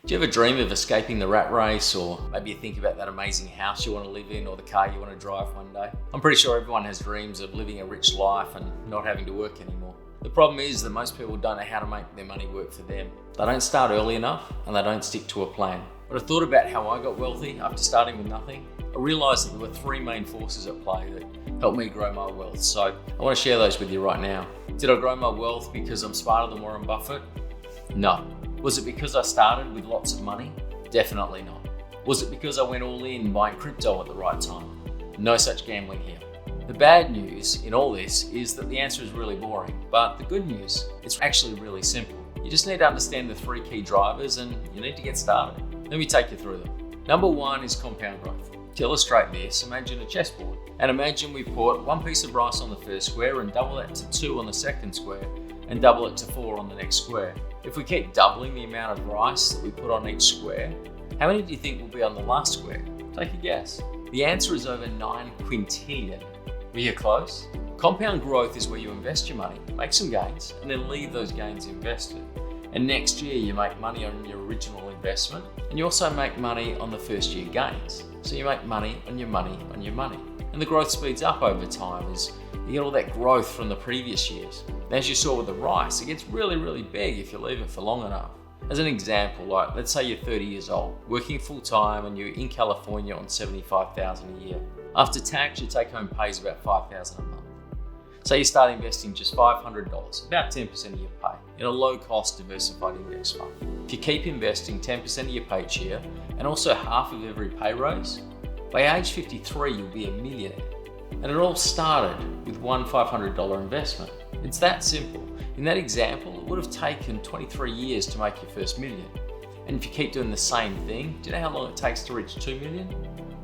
Do you ever dream of escaping the rat race, or maybe you think about that amazing house you want to live in or the car you want to drive one day? I'm pretty sure everyone has dreams of living a rich life and not having to work anymore. The problem is that most people don't know how to make their money work for them. They don't start early enough and they don't stick to a plan. When I thought about how I got wealthy after starting with nothing, I realised that there were three main forces at play that helped me grow my wealth. So I want to share those with you right now. Did I grow my wealth because I'm smarter than Warren Buffett? No. Was it because I started with lots of money? Definitely not. Was it because I went all in buying crypto at the right time? No such gambling here. The bad news in all this is that the answer is really boring, but the good news, it's actually really simple. You just need to understand the three key drivers and you need to get started. Let me take you through them. Number one is compound growth. To illustrate this, imagine a chessboard, and imagine we put one piece of rice on the first square and double that to 2 on the second square and double it to 4 on the next square. If we keep doubling the amount of rice that we put on each square, how many do you think will be on the last square? Take a guess. The answer is over 9 quintillion. Were you close? Compound growth is where you invest your money, make some gains, and then leave those gains invested. And next year you make money on your original investment, and you also make money on the first year gains. So you make money on your money on your money. And the growth speeds up over time as you get all that growth from the previous years. And as you saw with the rice, it gets really, really big if you leave it for long enough. As an example, like let's say you're 30 years old, working full time and you're in California on $75,000 a year. After tax, your take home pay is about $5,000 a month. Say you start investing just $500, about 10% of your pay, in a low-cost diversified index fund. If you keep investing 10% of your pay each year, and also half of every pay raise, by age 53 you'll be a millionaire. And it all started with one $500 investment. It's that simple. In that example, it would have taken 23 years to make your first million. And if you keep doing the same thing, do you know how long it takes to reach 2 million?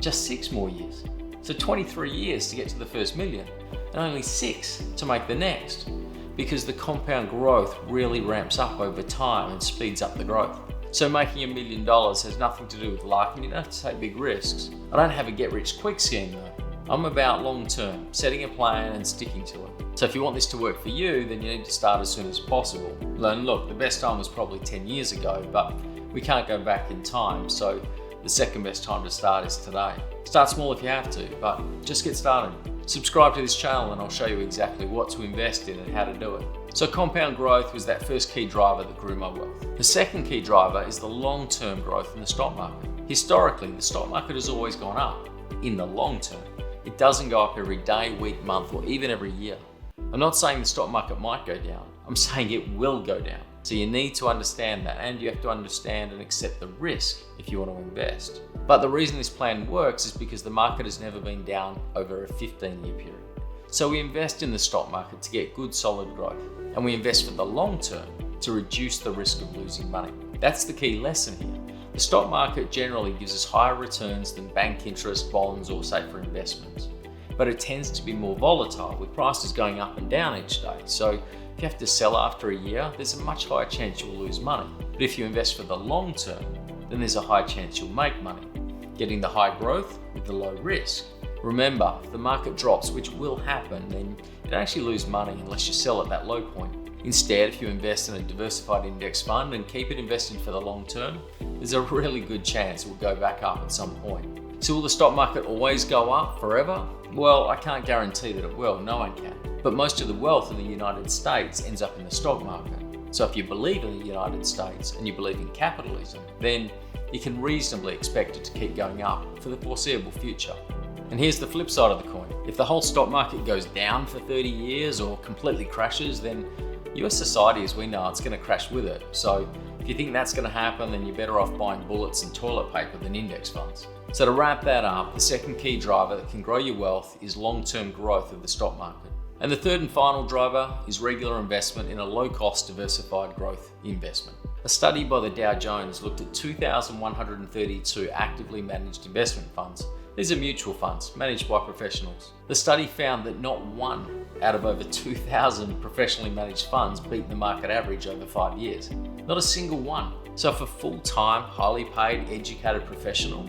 Just 6 more years. So 23 years to get to the first million, and only 6 to make the next, because the compound growth really ramps up over time and speeds up the growth. So making $1 million has nothing to do with luck, and you don't have to take big risks. I don't have a get-rich-quick scheme though. I'm about long-term, setting a plan and sticking to it. So if you want this to work for you, then you need to start as soon as possible. And look, the best time was probably 10 years ago, but we can't go back in time, so the second best time to start is today. Start small if you have to, but just get started. Subscribe to this channel and I'll show you exactly what to invest in and how to do it. So compound growth was that first key driver that grew my wealth. The second key driver is the long-term growth in the stock market. Historically, the stock market has always gone up in the long term. It doesn't go up every day, week, month, or even every year. I'm not saying the stock market might go down. I'm saying it will go down. So you need to understand that, and you have to understand and accept the risk if you want to invest. But the reason this plan works is because the market has never been down over a 15-year period. So we invest in the stock market to get good solid growth, and we invest for the long term to reduce the risk of losing money. That's the key lesson here. The stock market generally gives us higher returns than bank interest, bonds, or safer investments. But it tends to be more volatile, with prices going up and down each day. So if you have to sell after a year, there's a much higher chance you'll lose money. But if you invest for the long term, then there's a high chance you'll make money, getting the high growth with the low risk. Remember, if the market drops, which will happen, then you don't actually lose money unless you sell at that low point. Instead, if you invest in a diversified index fund and keep it invested for the long term, there's a really good chance it will go back up at some point. So will the stock market always go up forever? Well, I can't guarantee that it will, no one can. But most of the wealth in the United States ends up in the stock market. So if you believe in the United States and you believe in capitalism, then you can reasonably expect it to keep going up for the foreseeable future. And here's the flip side of the coin. If the whole stock market goes down for 30 years or completely crashes, then US society as we know it's going to crash with it. So if you think that's going to happen, then you're better off buying bullets and toilet paper than index funds. So to wrap that up, the second key driver that can grow your wealth is long-term growth of the stock market. And the third and final driver is regular investment in a low-cost diversified growth investment. A study by the Dow Jones looked at 2,132 actively managed investment funds. These are mutual funds managed by professionals. The study found that not one out of over 2,000 professionally managed funds beat the market average over 5 years. Not a single one. So if a full-time, highly paid, educated professional,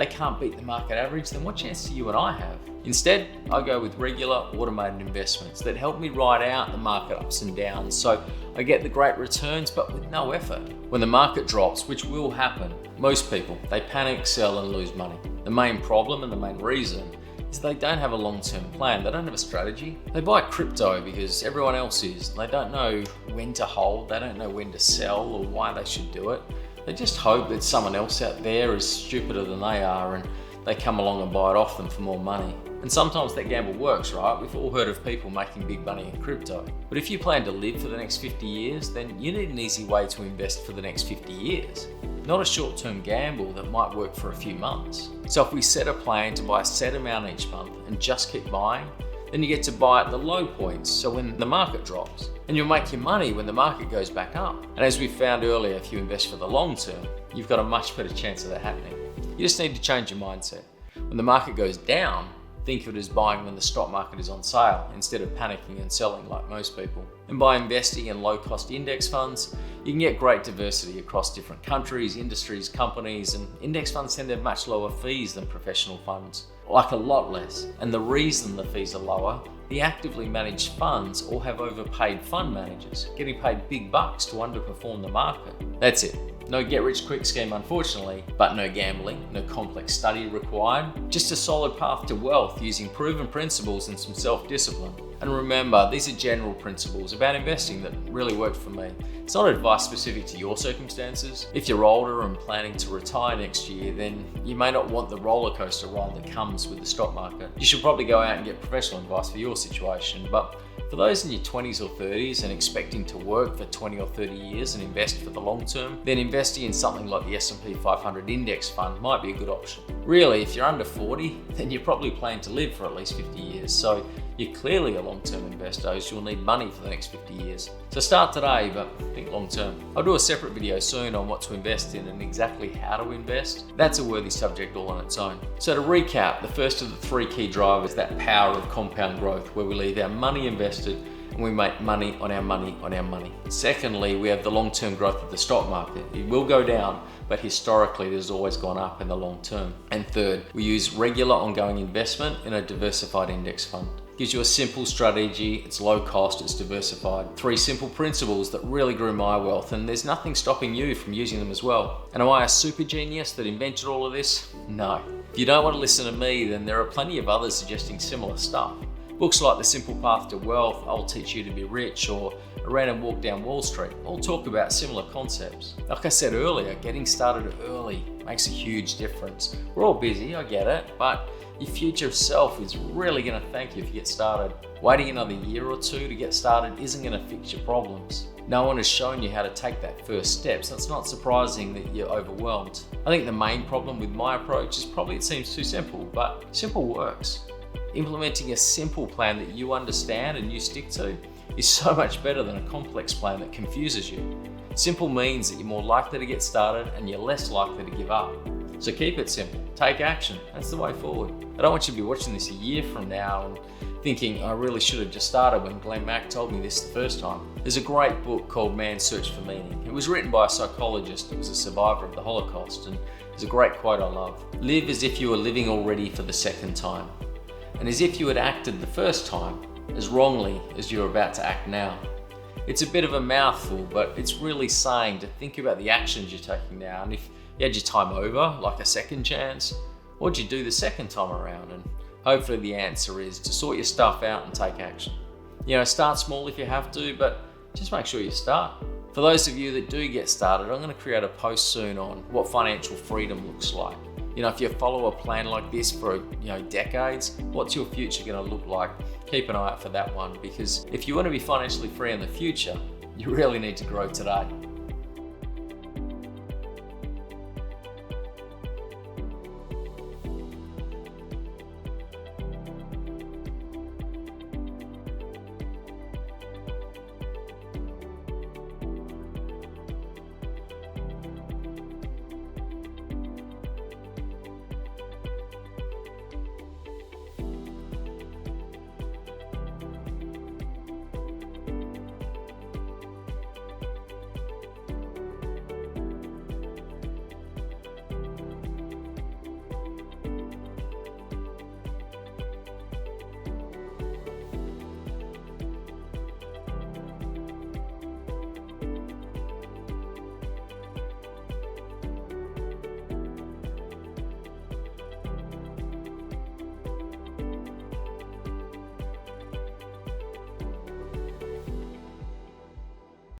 they can't beat the market average, then what chance do you and I have? Instead, I go with regular automated investments that help me ride out the market ups and downs, so I get the great returns but with no effort. When the market drops, which will happen, most people, they panic, sell and lose money. The main problem and the main reason is they don't have a long-term plan. They don't have a strategy. They buy crypto because everyone else is. They don't know when to hold. They don't know when to sell or why they should do it. They just hope that someone else out there is stupider than they are and they come along and buy it off them for more money. And sometimes that gamble works, right? We've all heard of people making big money in crypto. But if you plan to live for the next 50 years, then you need an easy way to invest for the next 50 years. Not a short-term gamble that might work for a few months. So if we set a plan to buy a set amount each month and just keep buying, then you get to buy at the low points, so when the market drops. And you'll make your money when the market goes back up. And as we found earlier, if you invest for the long term, you've got a much better chance of that happening. You just need to change your mindset. When the market goes down, think of it as buying when the stock market is on sale instead of panicking and selling like most people. And by investing in low-cost index funds, you can get great diversity across different countries, industries, companies, and index funds tend to have much lower fees than professional funds, like a lot less. And the reason the fees are lower, the actively managed funds all have overpaid fund managers, getting paid big bucks to underperform the market. That's it. No get-rich-quick scheme, unfortunately, but no gambling, no complex study required, just a solid path to wealth using proven principles and some self-discipline. And remember, these are general principles about investing that really worked for me. It's not advice specific to your circumstances. If you're older and planning to retire next year, then you may not want the roller coaster ride that comes with the stock market. You should probably go out and get professional advice for your situation, but for those in your 20s or 30s and expecting to work for 20 or 30 years and invest for the long term, then investing in something like the S&P 500 index fund might be a good option. Really, if you're under 40, then you're probably planning to live for at least 50 years, so you're clearly a long-term investor as you'll need money for the next 50 years. So start today, but think long-term. I'll do a separate video soon on what to invest in and exactly how to invest. That's a worthy subject all on its own. So to recap, the first of the three key drivers is that power of compound growth, where we leave our money invested and we make money on our money on our money. Secondly, we have the long-term growth of the stock market. It will go down, but historically it has always gone up in the long term. And third, we use regular ongoing investment in a diversified index fund. Gives you a simple strategy, it's low cost, it's diversified. Three simple principles that really grew my wealth, and there's nothing stopping you from using them as well. And am I a super genius that invented all of this? No. If you don't want to listen to me, then there are plenty of others suggesting similar stuff. Books like The Simple Path to Wealth, I'll Teach You to Be Rich, or A Random Walk Down Wall Street all talk about similar concepts. Like I said earlier, getting started early makes a huge difference. We're all busy, I get it, but your future self is really going to thank you if you get started. Waiting another year or two to get started isn't going to fix your problems. No one has shown you how to take that first step, so it's not surprising that you're overwhelmed. I think the main problem with my approach is probably it seems too simple, but simple works. Implementing a simple plan that you understand and you stick to is so much better than a complex plan that confuses you. Simple means that you're more likely to get started and you're less likely to give up. So keep it simple, take action, that's the way forward. I don't want you to be watching this a year from now and thinking, I really should have just started when Glen Mac told me this the first time. There's a great book called Man's Search for Meaning. It was written by a psychologist who was a survivor of the Holocaust, and there's a great quote I love. Live as if you were living already for the second time, and as if you had acted the first time as wrongly as you're about to act now. It's a bit of a mouthful, but it's really saying to think about the actions you're taking now, and if you had your time over, like a second chance, what'd you do the second time around? And hopefully the answer is to sort your stuff out and take action. Start small if you have to, but just make sure you start. For those of you that do get started, I'm going to create a post soon on what financial freedom looks like. If you follow a plan like this for decades, what's your future going to look like? Keep an eye out for that one, because if you want to be financially free in the future, you really need to grow today.